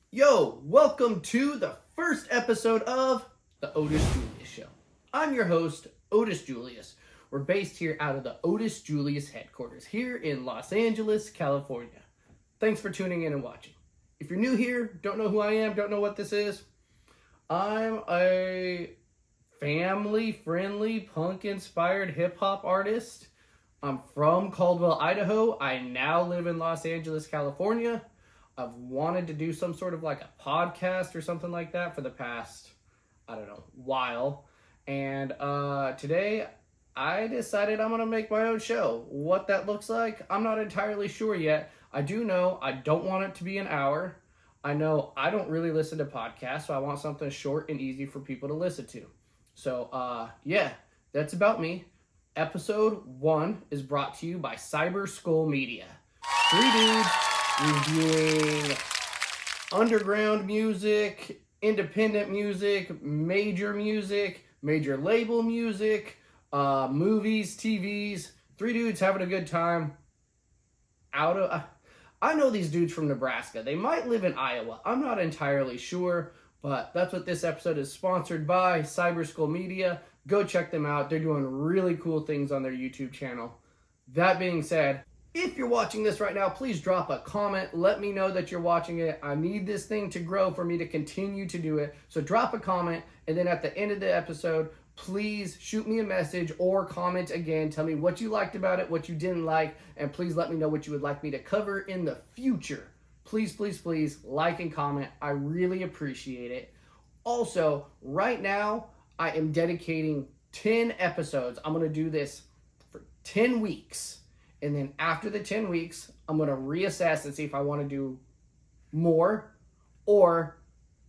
Yo, welcome to the first episode of the Otis Julius Show. I'm your host, Otis Julius. We're based here out of the Otis Julius headquarters here in Los Angeles, California. Thanks for tuning in and watching. If you're new here, don't know who I am, don't know what this is, I'm a family-friendly, punk-inspired hip-hop artist. I'm from Caldwell, Idaho. I now live in Los Angeles, California. I've wanted to do some sort of like a podcast or something like that for the past, while. And today I decided I'm going to make my own show. What that looks like, I'm not entirely sure yet. I do know I don't want it to be an hour. I know I don't really listen to podcasts, so I want something short and easy for people to listen to. So, that's about me. Episode 1 is brought to you by Cyber Skull Media. 3 dudes reviewing underground music, independent music, major label music, movies, TVs. 3 dudes having a good time. I know these dudes from Nebraska. They might live in Iowa. I'm not entirely sure, but that's what this episode is sponsored by, Cyber Skull Media. Go check them out. They're doing really cool things on their YouTube channel. That being said, if you're watching this right now, please drop a comment. Let me know that you're watching it. I need this thing to grow for me to continue to do it. So drop a comment, and then at the end of the episode, please shoot me a message or comment again. Tell me what you liked about it, what you didn't like, and please let me know what you would like me to cover in the future. Please, please, please like and comment. I really appreciate it. Also, right now, I am dedicating 10 episodes. I'm going to do this for 10 weeks. And then after the 10 weeks, I'm going to reassess and see if I want to do more or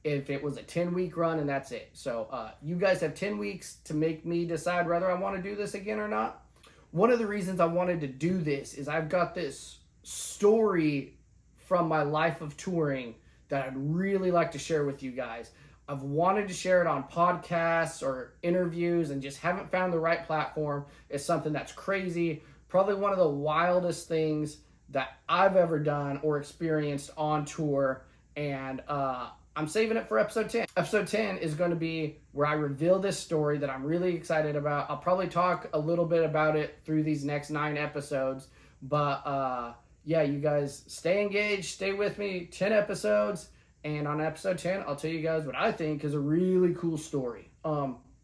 if it was a 10-week run and that's it. So you guys have 10 weeks to make me decide whether I want to do this again or not. One of the reasons I wanted to do this is I've got this story from my life of touring that I'd really like to share with you guys. I've wanted to share it on podcasts or interviews and just haven't found the right platform. It's something that's crazy. Probably one of the wildest things that I've ever done or experienced on tour. And I'm saving it for episode 10. Episode 10 is going to be where I reveal this story that I'm really excited about. I'll probably talk a little bit about it through these next 9 episodes. But you guys stay engaged, stay with me, 10 episodes. And on episode 10, I'll tell you guys what I think is a really cool story.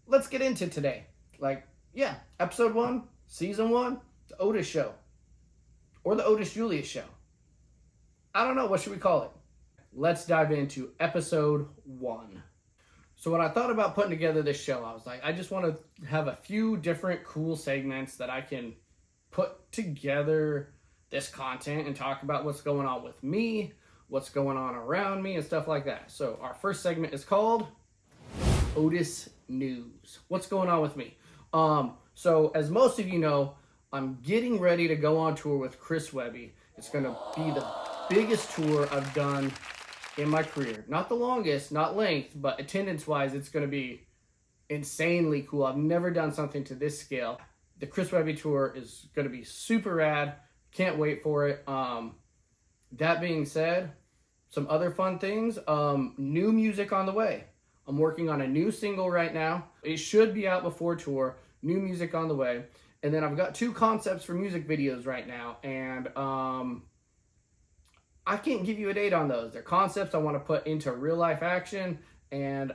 Let's get into today. Episode 1, season 1. The Otis Show, or the Otis Julius Show. I don't know, what should we call it? Let's dive into episode 1. So when I thought about putting together this show, I was like, I just want to have a few different cool segments that I can put together this content and talk about what's going on with me, what's going on around me, and stuff like that. So our first segment is called Otis News. What's going on with me? So as most of you know, I'm getting ready to go on tour with Chris Webby. It's going to be the biggest tour I've done in my career. Not the longest, not length, but attendance-wise, it's going to be insanely cool. I've never done something to this scale. The Chris Webby tour is going to be super rad. Can't wait for it. That being said, some other fun things. New music on the way. I'm working on a new single right now. It should be out before tour. New music on the way. And then I've got 2 concepts for music videos right now, and I can't give you a date on those. They're concepts I want to put into real life action, and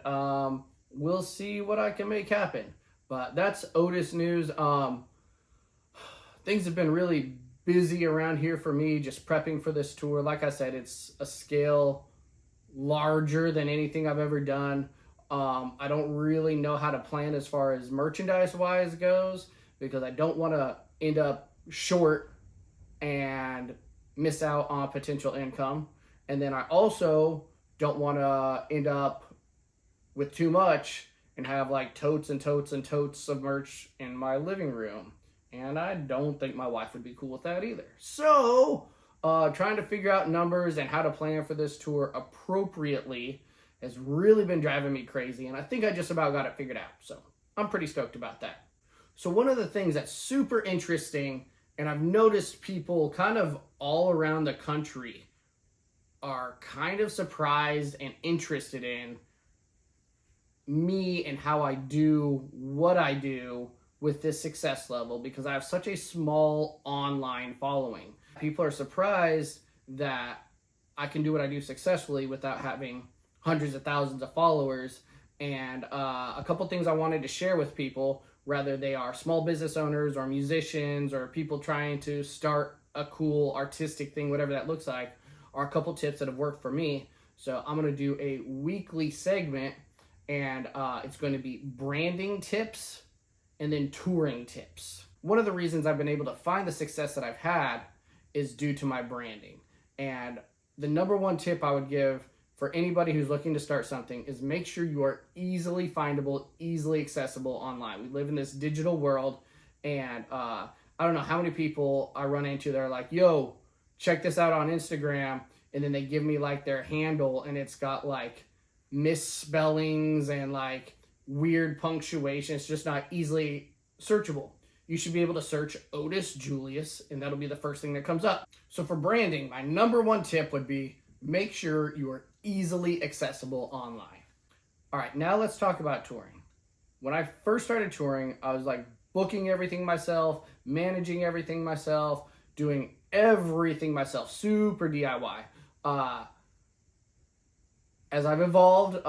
we'll see what I can make happen. But that's Otis News. Things have been really busy around here for me, just prepping for this tour. Like I said, it's a scale larger than anything I've ever done. I don't really know how to plan as far as merchandise-wise goes, because I don't want to end up short and miss out on potential income. And then I also don't want to end up with too much and have like totes and totes and totes of merch in my living room. And I don't think my wife would be cool with that either. So, trying to figure out numbers and how to plan for this tour appropriately has really been driving me crazy. And I think I just about got it figured out. So, I'm pretty stoked about that. So one of the things that's super interesting, and I've noticed people kind of all around the country are kind of surprised and interested in me and how I do what I do with this success level, because I have such a small online following. People are surprised that I can do what I do successfully without having hundreds of thousands of followers. And a couple things I wanted to share with people, whether they are small business owners or musicians or people trying to start a cool artistic thing, whatever that looks like, are a couple tips that have worked for me. So I'm going to do a weekly segment, and it's going to be branding tips and then touring tips. One of the reasons I've been able to find the success that I've had is due to my branding. And the number one tip I would give for anybody who's looking to start something is make sure you are easily findable, easily accessible online. We live in this digital world, and I don't know how many people I run into that are like, yo, check this out on Instagram, and then they give me like their handle and it's got like misspellings and like weird punctuation. It's just not easily searchable. You should be able to search Otis Julius, and that'll be the first thing that comes up. So for branding, my number one tip would be make sure you are easily accessible online. All right, now let's talk about touring. When I first started touring, I was like booking everything myself, managing everything myself, doing everything myself, super DIY. As I've evolved,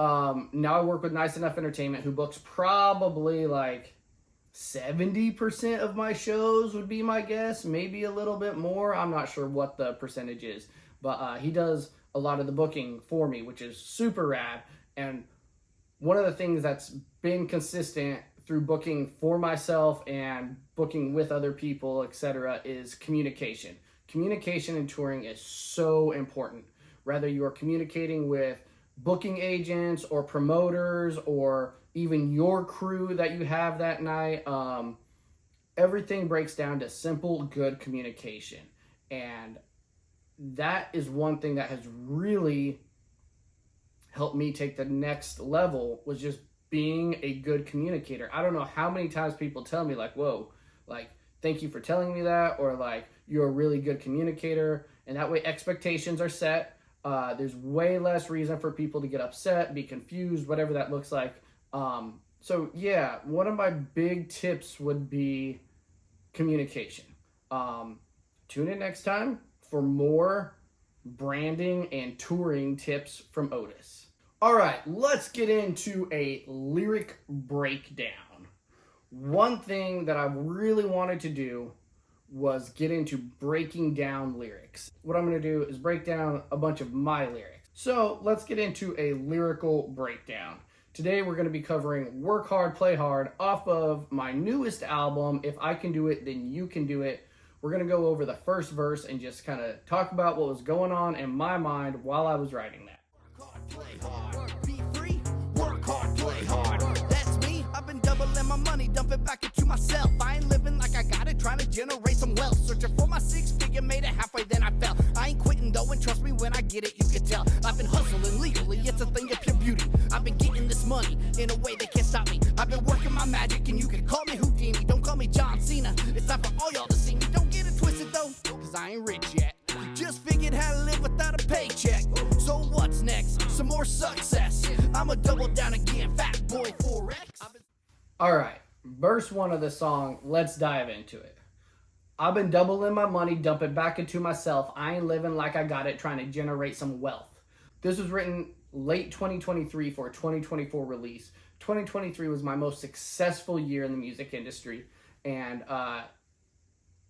now I work with Nice Enough Entertainment, who books probably like 70% of my shows would be my guess, maybe a little bit more. I'm not sure what the percentage is, but he does a lot of the booking for me, which is super rad. And one of the things that's been consistent through booking for myself and booking with other people, etc., is communication. Communication in touring is so important. Whether you're communicating with booking agents or promoters or even your crew that you have that night, everything breaks down to simple, good communication. And that is one thing that has really helped me take the next level, was just being a good communicator. I don't know how many times people tell me like, whoa, like, thank you for telling me that, or like, you're a really good communicator. And that way expectations are set. There's way less reason for people to get upset, be confused, whatever that looks like. So yeah, one of my big tips would be communication. Tune in next time for more branding and touring tips from Otis. All right, let's get into a lyric breakdown. One thing that I really wanted to do was get into breaking down lyrics. What I'm going to do is break down a bunch of my lyrics. So let's get into a lyrical breakdown. Today we're going to be covering Work Hard, Play Hard off of my newest album, If I Can Do It, Then You Can Do It. We're going to go over the first verse and just kind of talk about what was going on in my mind while I was writing that. Work hard, play hard, be free. Work hard, play hard. That's me. I've been doubling my money, dump it back into myself. I ain't living like I got it, trying to generate some wealth. Searching for my six figure, made it halfway, then I fell. I ain't quitting though, and trust me when I get it, you can tell. I've been hustling legally, it's a thing of pure beauty. I've been getting this money in a way they can't stop me. I've been working my magic, and you can call me Houdini. Don't call me John Cena. It's time for all y'all to see me. Don't get it twisted though, cause I ain't rich yet. Just figured how to live without a paycheck. So what's next? Some more success. I'ma double down again, fat boy 4X. All right, verse 1 of the song, let's dive into it. I've been doubling my money, dump it back into myself. I ain't living like I got it, trying to generate some wealth. This was written late 2023 for a 2024 release. 2023 was my most successful year in the music industry, and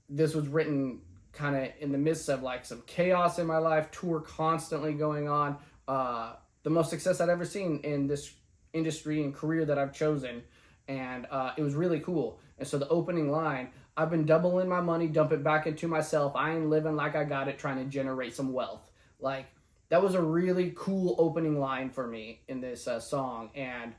this was written kind of in the midst of like some chaos in my life, tour constantly going on, the most success I'd ever seen in this industry and career that I've chosen, and it was really cool. And so the opening line, I've been doubling my money, dump it back into myself. I ain't living like I got it, trying to generate some wealth. Like, that was a really cool opening line for me in this song. And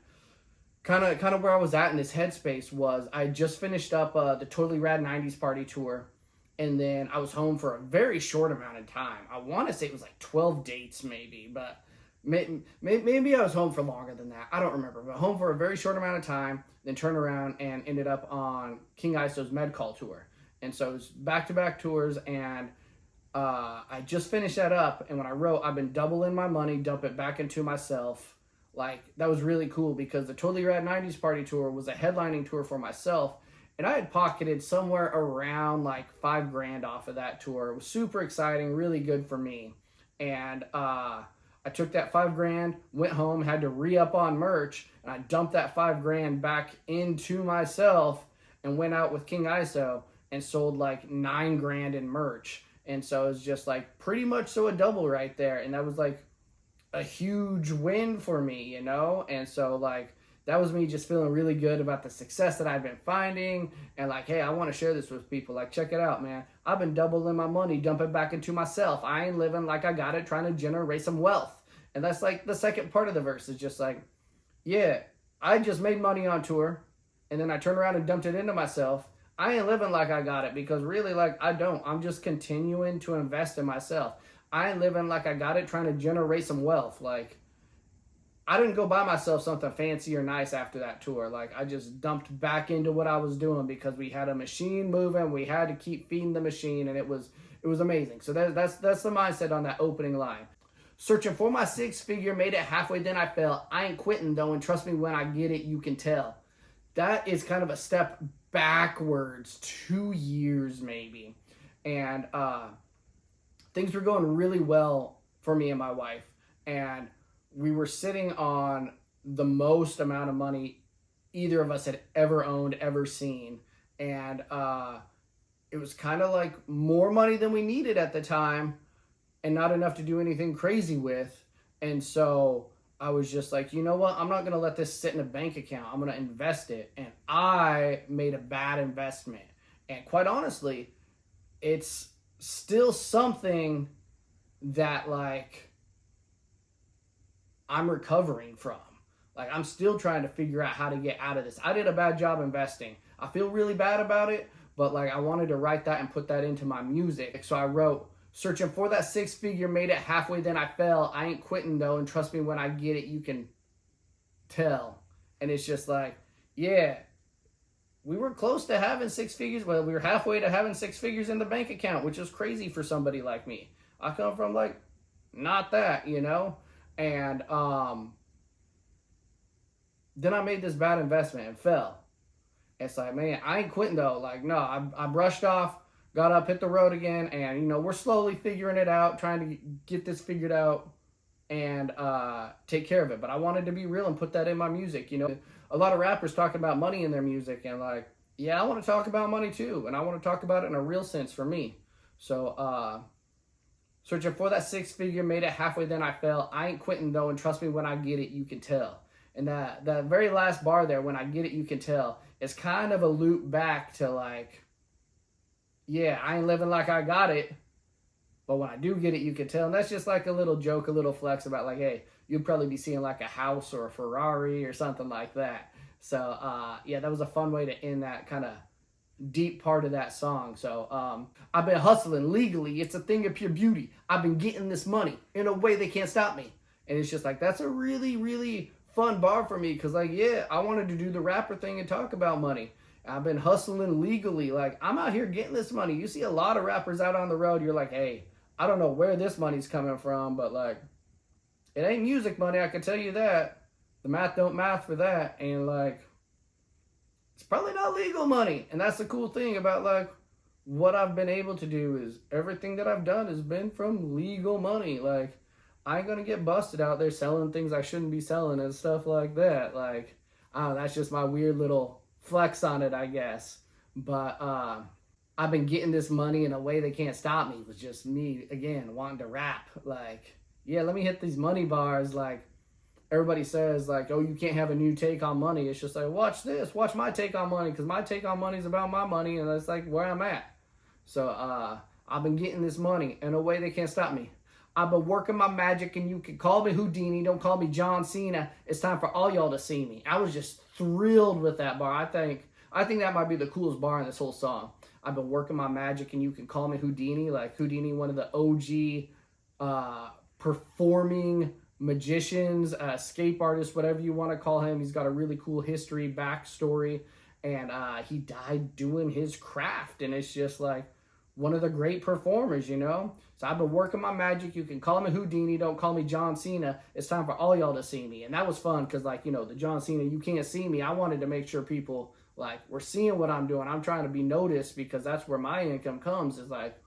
kind of where I was at in this headspace was I just finished up the Totally Rad 90s Party tour. And then I was home for a very short amount of time. I want to say it was like 12 dates maybe, but maybe I was home for longer than that. I don't remember, but home for a very short amount of time, then turned around and ended up on King ISO's Med Call tour. And so it was back-to-back tours, and I just finished that up, and when I wrote, I've been doubling my money, dump it back into myself. Like, that was really cool because the Totally Rad 90s Party Tour was a headlining tour for myself, and I had pocketed somewhere around like $5,000 off of that tour. It was super exciting, really good for me. And I took that $5,000, went home, had to re-up on merch, and I dumped that $5,000 back into myself and went out with King ISO and sold like $9,000 in merch. And so it was just like pretty much so a double right there. And that was like a huge win for me, you know? And so like that was me just feeling really good about the success that I've been finding. And like, hey, I want to share this with people. Like, check it out, man. I've been doubling my money, dumping back into myself. I ain't living like I got it, trying to generate some wealth. And that's like the second part of the verse is just like, yeah, I just made money on tour. And then I turned around and dumped it into myself. I ain't living like I got it because really, like, I don't. I'm just continuing to invest in myself. I ain't living like I got it, trying to generate some wealth. Like, I didn't go buy myself something fancy or nice after that tour. Like, I just dumped back into what I was doing because we had a machine moving. We had to keep feeding the machine, and it was amazing. So that's the mindset on that opening line. Searching for my six figure, made it halfway, then I fell. I ain't quitting though, and trust me, when I get it, you can tell. That is kind of a step backwards 2 years maybe. And things were going really well for me and my wife. And we were sitting on the most amount of money either of us had ever owned, ever seen. And it was kind of like more money than we needed at the time and not enough to do anything crazy with. And so I was just like, you know what? I'm not going to let this sit in a bank account. I'm going to invest it. And I made a bad investment. And quite honestly, it's still something that like I'm recovering from. Like, I'm still trying to figure out how to get out of this. I did a bad job investing. I feel really bad about it, but like I wanted to write that and put that into my music. So I wrote, searching for that six figure, made it halfway, then I fell. I ain't quitting though, and trust me, when I get it, you can tell. And it's just like, yeah, we were close to having six figures. Well, we were halfway to having six figures in the bank account, which is crazy for somebody like me. I come from like, not that, you know? And then I made this bad investment and fell. It's like, man, I ain't quitting though. Like, no, I brushed off, got up, hit the road again, and, you know, we're slowly figuring it out, trying to get this figured out and take care of it. But I wanted to be real and put that in my music, you know. A lot of rappers talking about money in their music, and like, yeah, I want to talk about money too, and I want to talk about it in a real sense for me. So, searching for that six figure, made it halfway, then I fell. I ain't quitting though, and trust me, when I get it, you can tell. And that very last bar there, when I get it, you can tell, is kind of a loop back to like, yeah, I ain't living like I got it, but when I do get it, you can tell. And that's just like a little joke, a little flex about like, hey, you'd probably be seeing like a house or a Ferrari or something like that. So, yeah, that was a fun way to end that kind of deep part of that song. So, I've been hustling legally. It's a thing of pure beauty. I've been getting this money in a way they can't stop me. And it's just like, that's a really, really fun bar for me. Cause like, yeah, I wanted to do the rapper thing and talk about money. I've been hustling legally. Like, I'm out here getting this money. You see a lot of rappers out on the road. You're like, hey, I don't know where this money's coming from, but like, it ain't music money. I can tell you that. The math don't math for that. And like, it's probably not legal money. And that's the cool thing about like what I've been able to do is everything that I've done has been from legal money. Like, I ain't gonna get busted out there selling things I shouldn't be selling and stuff like that. Like, I don't know, that's just my weird little flex on it, I guess. But I've been getting this money in a way they can't stop me. It was just me, again, wanting to rap. Like, yeah, let me hit these money bars. Like, everybody says, like, oh, you can't have a new take on money. It's just like, watch this. Watch my take on money, because my take on money is about my money, and that's, like, where I'm at. So, I've been getting this money in a way they can't stop me. I've been working my magic, and you can call me Houdini. Don't call me John Cena. It's time for all y'all to see me. I was just thrilled with that bar. I think that might be the coolest bar in this whole song. I've been working my magic, and you can call me Houdini. Like, Houdini, one of the OG performing magicians, escape artist, whatever you want to call him. He's got a really cool history, backstory, and he died doing his craft. And it's just like, one of the great performers, you know? So I've been working my magic. You can call me Houdini, don't call me John Cena. It's time for all y'all to see me. And that was fun because, like, you know, the John Cena, you can't see me. I wanted to make sure people, like, were seeing what I'm doing. I'm trying to be noticed because that's where my income comes, is, like,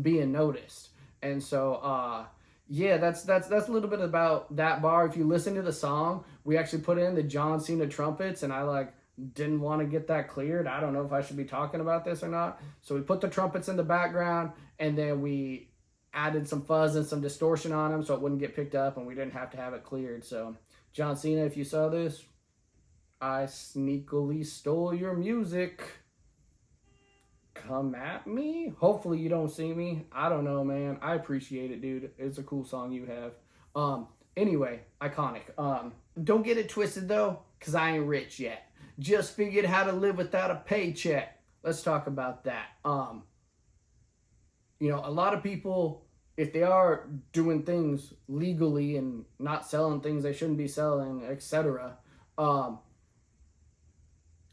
being noticed. And so, yeah, that's a little bit about that bar. If you listen to the song, we actually put in the John Cena trumpets, and I, like, didn't want to get that cleared. I don't know if I should be talking about this or not. So we put the trumpets in the background, and then we added some fuzz and some distortion on them so it wouldn't get picked up, and we didn't have to have it cleared. So John Cena, if you saw this, I sneakily stole your music. Come at me. Hopefully you don't see me. I don't know, man. I appreciate it, dude. It's a cool song you have. Anyway, iconic. Don't get it twisted though, because I ain't rich yet. Just figured how to live without a paycheck. Let's talk about that. You know, a lot of people, if they are doing things legally and not selling things they shouldn't be selling, etc.,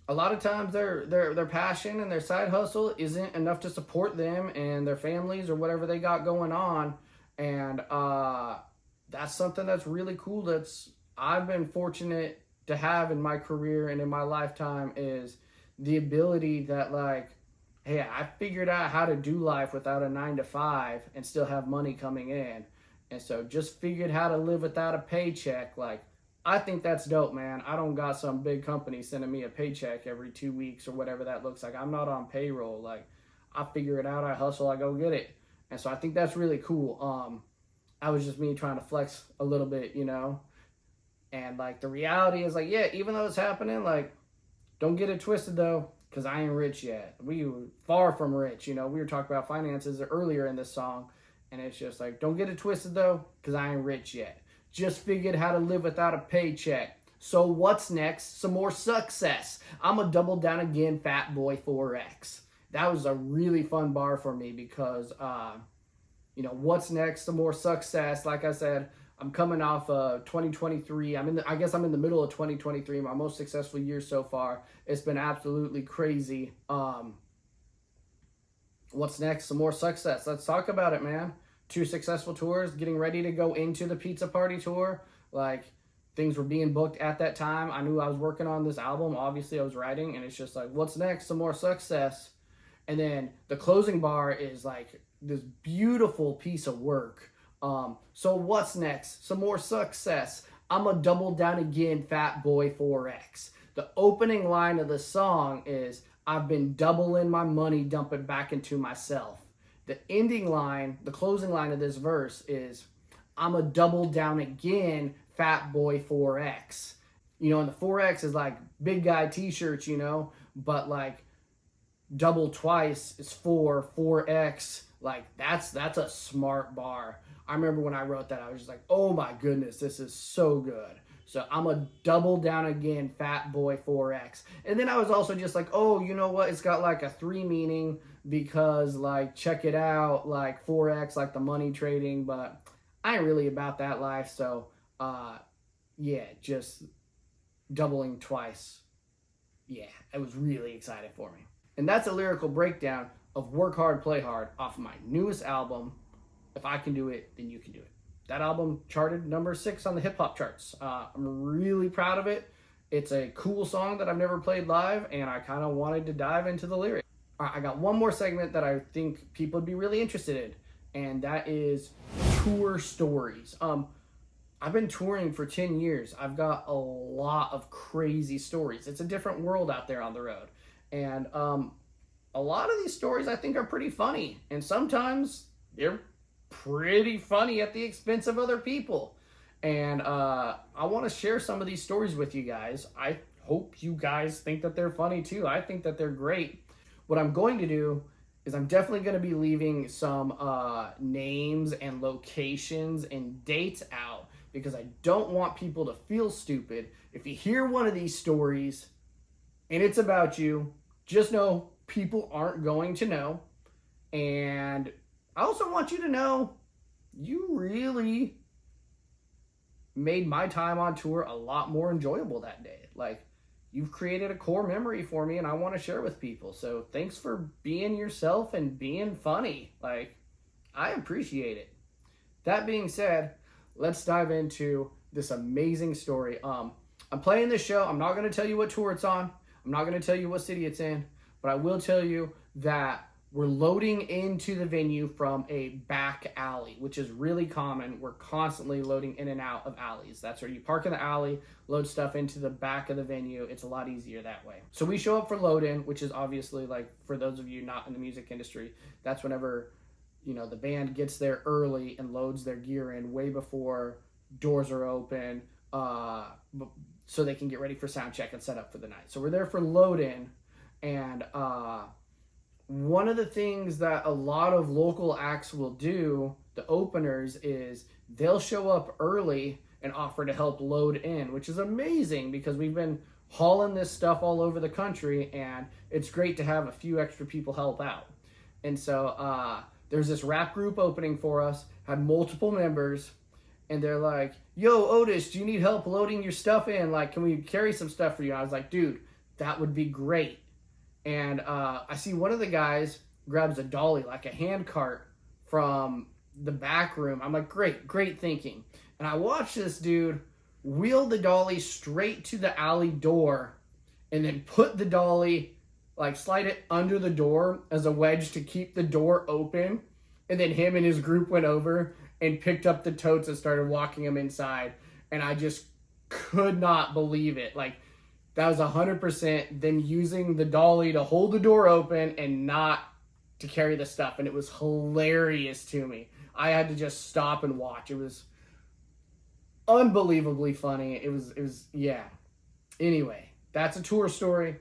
a lot of times their passion and their side hustle isn't enough to support them and their families or whatever they got going on. And that's something that's really cool that's I've been fortunate to have in my career and in my lifetime, is the ability that, like, hey, I figured out how to do life without a 9-to-5 and still have money coming in. And so just figured how to live without a paycheck. Like, I think that's dope, man. I don't got some big company sending me a paycheck every 2 weeks or whatever that looks like. I'm not on payroll. Like, I figure it out, I hustle, I go get it. And so I think that's really cool. I was just me trying to flex a little bit, you know? And, like, the reality is, like, yeah, even though it's happening, like, don't get it twisted, though, because I ain't rich yet. We were far from rich, you know? We were talking about finances earlier in this song, and it's just like, don't get it twisted, though, because I ain't rich yet. Just figured how to live without a paycheck. So what's next? Some more success. I'm a double down again, fat boy 4X. That was a really fun bar for me because, you know, what's next? Some more success. Like I said, I'm coming off 2023. I guess I'm in the middle of 2023, my most successful year so far. It's been absolutely crazy. What's next? Some more success. Let's talk about it, man. 2 successful tours, getting ready to go into the Pizza Party tour. Like, things were being booked at that time. I knew I was working on this album. Obviously, I was writing, and it's just like, what's next? Some more success. And then the closing bar is like this beautiful piece of work. So what's next? Some more success. I'm a double down again, fat boy 4X. The opening line of the song is, I've been doubling my money, dumping back into myself. The ending line, the closing line of this verse is, I'm a double down again, fat boy 4X. You know, and the 4X is like big guy t-shirts, you know, but like double twice is 4X. Like, that's a smart bar. I remember when I wrote that, I was just like, oh my goodness, this is so good. So I'm a double down again, fat boy 4X. And then I was also just like, oh, you know what? It's got like a 3 meaning because, like, check it out, like 4X, like the money trading, but I ain't really about that life. So, yeah, just doubling twice. Yeah, it was really excited for me. And that's a lyrical breakdown of Work Hard, Play Hard off my newest album. If I can do it, then you can do it. That album charted number 6 on the hip hop charts. I'm really proud of it. It's a cool song that I've never played live, and I kind of wanted to dive into the lyrics. All right, I got one more segment that I think people would be really interested in, and that is tour stories. I've been touring for 10 years. I've got a lot of crazy stories. It's a different world out there on the road. And a lot of these stories I think are pretty funny, and sometimes they're pretty funny at the expense of other people. And I want to share some of these stories with you guys. I hope you guys think that they're funny too. I think that they're great. What I'm going to do is I'm definitely going to be leaving some names and locations and dates out because I don't want people to feel stupid. If you hear one of these stories and it's about you, just know people aren't going to know. And I also want you to know you really made my time on tour a lot more enjoyable that day. Like, you've created a core memory for me and I want to share with people. So thanks for being yourself and being funny. Like, I appreciate it. That being said, let's dive into this amazing story. I'm playing this show. I'm not going to tell you what tour it's on. I'm not going to tell you what city it's in, but I will tell you that we're loading into the venue from a back alley, which is really common. We're constantly loading in and out of alleys. That's where you park in the alley, load stuff into the back of the venue. It's a lot easier that way. So we show up for load in, which is obviously, like, for those of you not in the music industry, that's whenever, you know, the band gets there early and loads their gear in way before doors are open, so they can get ready for sound check and set up for the night. So we're there for load in, and one of the things that a lot of local acts will do, the openers, is they'll show up early and offer to help load in, which is amazing because we've been hauling this stuff all over the country, and it's great to have a few extra people help out. And so there's this rap group opening for us, had multiple members, and they're like, yo, Otis, do you need help loading your stuff in? Like, can we carry some stuff for you? I was like, dude, that would be great. And I see one of the guys grabs a dolly, like a hand cart from the back room. I'm like, great thinking. And I watch this dude wheel the dolly straight to the alley door and then put the dolly, like, slide it under the door as a wedge to keep the door open. And then him and his group went over and picked up the totes and started walking them inside. And I just could not believe it. Like, that was 100% them using the dolly to hold the door open and not to carry the stuff. And it was hilarious to me. I had to just stop and watch. It was unbelievably funny. It was, yeah. Anyway, that's a tour story.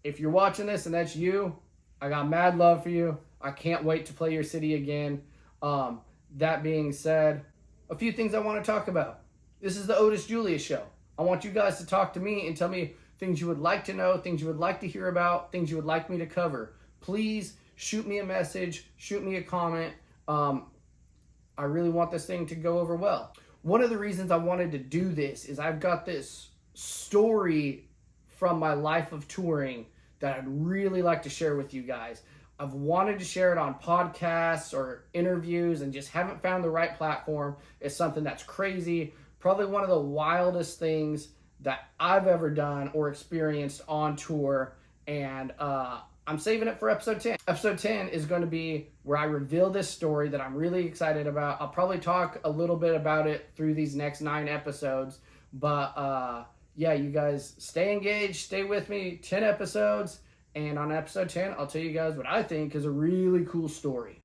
If you're watching this and that's you, I got mad love for you. I can't wait to play your city again. That being said, a few things I want to talk about. This is the Otis Julius Show. I want you guys to talk to me and tell me things you would like to know, things you would like to hear about, things you would like me to cover. Please shoot me a message, shoot me a comment. I really want this thing to go over well. One of the reasons I wanted to do this is I've got this story from my life of touring that I'd really like to share with you guys. I've wanted to share it on podcasts or interviews and just haven't found the right platform. It's something that's crazy, probably one of the wildest things that I've ever done or experienced on tour, and I'm saving it for episode 10. Episode 10 is going to be where I reveal this story that I'm really excited about. I'll probably talk a little bit about it through these next 9 episodes, but yeah, you guys stay engaged, stay with me, 10 episodes, and on episode 10, I'll tell you guys what I think is a really cool story.